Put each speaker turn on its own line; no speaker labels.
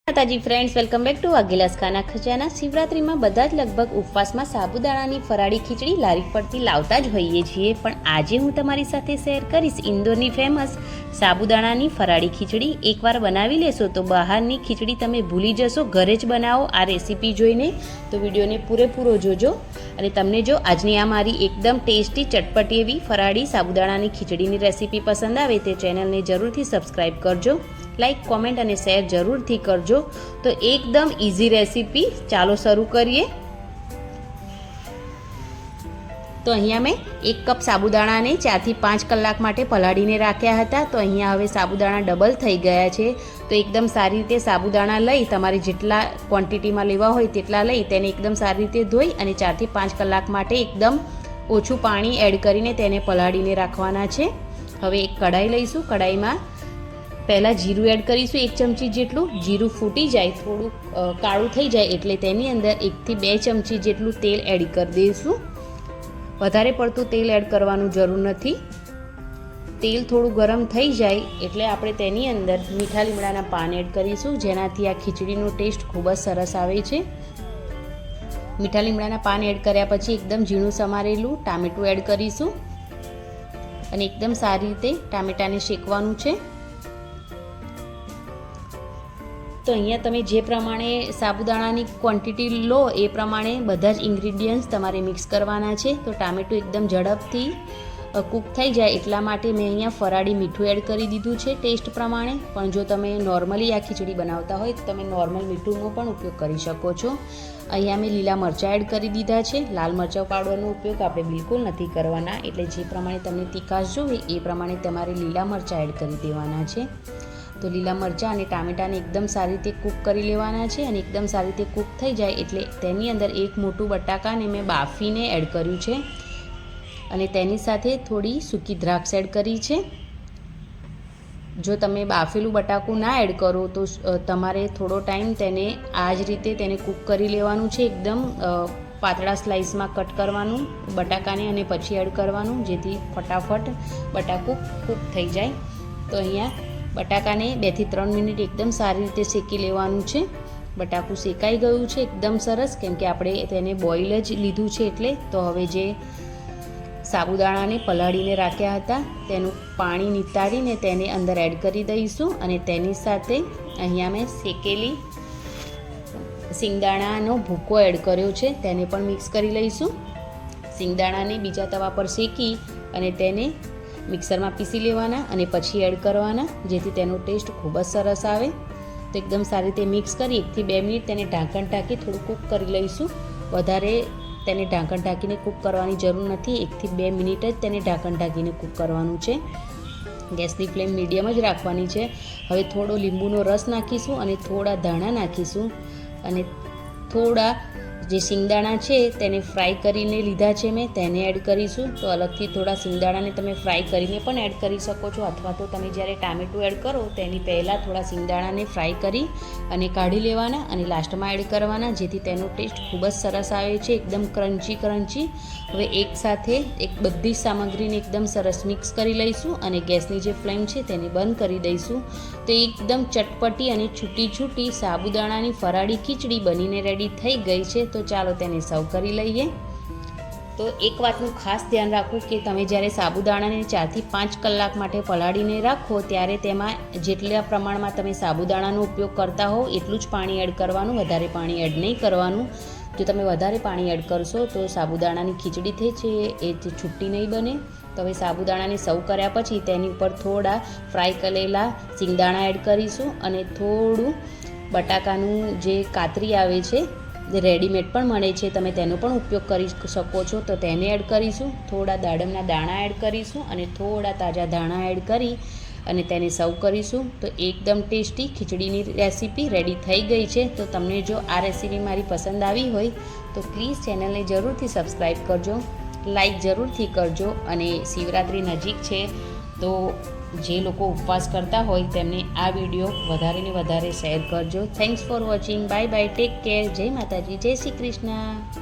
માતાજી friends, welcome back to Vaghela's ખાના ખજાના। શિવરાત્રિમાં બધા જ લગભગ ઉપવાસમાં સાબુદાણાની ફરાળી ખીચડી લારી પરથી લાવતા જ હોઈએ છીએ, પણ આજે હું તમારી સાથે શેર કરીશ ઇન્દોરની ફેમસ સાબુદાણાની ફરાળી ખીચડી। એકવાર બનાવી લેશો તો બહારની ખીચડી તમે ભૂલી જશો। ઘરે જ બનાવો આ રેસીપી જોઈને, તો વિડીયોને પૂરેપૂરો જોજો। અને તમને જો આજની આ મારી એકદમ ટેસ્ટી ચટપટી એવી ફરાળી સાબુદાણાની ખીચડીની રેસીપી પસંદ આવે તો ચેનલને જરૂરથી સબસ્ક્રાઈબ કરજો, લાઈક કોમેન્ટ અને શેર જરૂરથી કરજો। તો એકદમ ઇઝી રેસીપી, ચાલો શરૂ કરીએ। તો અહીંયા મેં 1 કપ સાબુદાણાને 4 થી 5 કલાક માટે પલાળીને રાખ્યા હતા। તો અહીંયા હવે સાબુદાણા ડબલ થઈ ગયા છે। તો એકદમ સારી રીતે સાબુદાણા લઈ, તમારે જેટલા ક્વોન્ટિટીમાં લેવા હોય તેટલા લઈ તેને એકદમ સારી રીતે ધોઈ અને 4 થી 5 કલાક માટે એકદમ ઓછું પાણી એડ કરીને તેને પલાળીને રાખવાના છે। હવે એક કઢાઈ લઈશું। કઢાઈમાં પહેલાં જીરું એડ કરીશું 1 ચમચી જેટલું। જીરું ફૂટી જાય, થોડું કાળું થઈ જાય એટલે તેની અંદર 1 થી 2 ચમચી જેટલું તેલ એડ કરી દઈશું। વધારે પડતું તેલ એડ કરવાનું જરૂર નથી। તેલ થોડું ગરમ થઈ જાય એટલે આપણે તેની અંદર મીઠા લીમડાના પાન એડ કરીશું, જેનાથી આ ખીચડીનો ટેસ્ટ ખૂબ જ સરસ આવે છે। મીઠા લીમડાના પાન એડ કર્યા પછી એકદમ ઝીણું સમારેલું ટામેટું એડ કરીશું અને એકદમ સારી રીતે ટામેટાને શેકવાનું છે। તો અહીંયા તમે જે પ્રમાણે સાબુદાણાની ક્વોન્ટિટી લો એ પ્રમાણે બધા જ ઇન્ગ્રીડિયન્ટ્સ તમારે મિક્સ કરવાના છે। તો ટામેટું એકદમ ઝડપથી કૂક થઈ જાય એટલા માટે મેં અહીંયા ફરાળી મીઠું એડ કરી દીધું છે ટેસ્ટ પ્રમાણે। પણ જો તમે નોર્મલી આ ખીચડી બનાવતા હોય તો તમે નોર્મલ મીઠુંનો પણ ઉપયોગ કરી શકો છો। અહીંયા મેં લીલા મરચાં એડ કરી દીધા છે। લાલ મરચાં પાવડરનો ઉપયોગ આપણે બિલકુલ નથી કરવાના, એટલે જે પ્રમાણે તમને તીખાશ જોઈએ એ પ્રમાણે તમારે લીલા મરચાં એડ કરી દેવાના છે। તો લીલા મરચાં અને ટામેટાને એકદમ સારી રીતે કૂક કરી લેવાના છે અને એકદમ સારી રીતે કૂક થઈ જાય એટલે તેની અંદર એક મોટું બટાકાને મેં બાફીને એડ કર્યું છે અને તેની સાથે થોડી સૂકી દ્રાક્ષ એડ કરી છે। જો તમે બાફેલું બટાકું ના એડ કરો તો તમારે થોડો ટાઈમ તેને આ જ રીતે તેને કૂક કરી લેવાનું છે। એકદમ પાતળા સ્લાઇસમાં કટ કરવાનું બટાકાને અને પછી એડ કરવાનું, જેથી ફટાફટ બટાકું કૂક થઈ જાય। તો અહીંયા બટાકાને 2 થી 3 મિનિટ એકદમ સારી રીતે શેકી લેવાનું છે। બટાકું શેકાઈ ગયું છે એકદમ સરસ, કેમ કે આપણે તેને બોઇલ જ લીધું છે એટલે। તો હવે જે સાબુદાણાને પલાળીને રાખ્યા હતા તેનું પાણી નિતારીને તેને અંદર એડ કરી દઈશું અને તેની સાથે અહીંયા મેં શેકેલી સિંગદાણાનો ભૂકો એડ કર્યો છે, તેને પણ મિક્સ કરી લઈશું। સિંગદાણાને બીજા તવા પર શેકી અને તેને મિક્સરમાં પીસી લેવાના અને પછી એડ કરવાના, જેથી તેનો ટેસ્ટ ખૂબ જ સરસ આવે। તો એકદમ સારી રીતે મિક્સ કરી 1 થી 2 મિનિટ તેને ઢાંકણ ઢાંકી થોડું કૂક કરી લઈશું। વધારે તેને ઢાંકણ ઢાંકીને કૂક કરવાની જરૂર નથી, 1 થી 2 મિનિટ જ તેને ઢાંકણ ઢાંકીને કૂક કરવાનું છે। ગેસની ફ્લેમ મીડિયમ જ રાખવાની છે। હવે થોડો લીંબુનો રસ નાખીશું અને થોડા ધાણા નાખીશું અને થોડા જે સિંગદાણા છે તેને ફ્રાય કરીને લીધા છે મેં, તેને એડ કરીશું। તો અલગથી થોડા સિંગદાણાને તમે ફ્રાય કરીને પણ એડ કરી શકો છો, અથવા તો તમે જ્યારે ટામેટું એડ કરો તેની પહેલાં થોડા સિંગદાણાને ફ્રાય કરી અને કાઢી લેવાના અને લાસ્ટમાં એડ કરવાના, જેથી તેનો ટેસ્ટ ખૂબ જ સરસ આવે છે, એકદમ ક્રન્ચી। હવે એકસાથે બધી સામગ્રીને એકદમ સરસ મિક્સ કરી લઈશું અને ગેસની જે ફ્લેમ છે તેને બંધ કરી દઈશું। તો એકદમ ચટપટી અને છૂટી સાબુદાણાની ફરાળી ખીચડી બનીને રેડી થઈ ગઈ છે। તો ચાલો તેને સર્વ કરી લઈએ। તો એક વાતનું ખાસ ધ્યાન રાખવું કે તમે જ્યારે સાબુદાણાને 4 થી 5 કલાક માટે પલાળીને રાખો ત્યારે તેમાં જેટલા પ્રમાણમાં તમે સાબુદાણાનો ઉપયોગ કરતા હો એટલું જ પાણી એડ કરવાનું, વધારે પાણી એડ નહીં કરવાનું। જો તમે વધારે પાણી એડ કરશો તો સાબુદાણાની ખીચડી થઈ છે એ છૂટી નહીં બને। તો હવે સાબુદાણાને સર્વ કર્યા પછી તેની ઉપર થોડા ફ્રાય કરેલા સિંગદાણા એડ કરીશું અને થોડું બટાકાનું જે કાતરી આવે છે, જે રેડીમેડ પણ મળે છે, તમે તેનો પણ ઉપયોગ કરી શકો છો, તો તેને એડ કરીશું। થોડા દાડમના દાણા એડ કરીશું અને થોડા તાજા ધાણા એડ કરી અને તેને સર્વ કરીશું। તો એકદમ ટેસ્ટી ખીચડીની રેસીપી રેડી થઈ ગઈ છે। તો તમને જો આ રેસીપી મારી પસંદ આવી હોય તો પ્લીઝ ચેનલને જરૂરથી સબસ્ક્રાઈબ કરજો, લાઈક જરૂરથી કરજો અને શિવરાત્રિ નજીક છે તો જે લોકો ઉપવાસ કરતા હોય તેમને આ વિડીયો વધારે ને વધારે શેર કરજો। Thanks for watching, bye bye, take care, જય માતાજી, જય શ્રી કૃષ્ણ।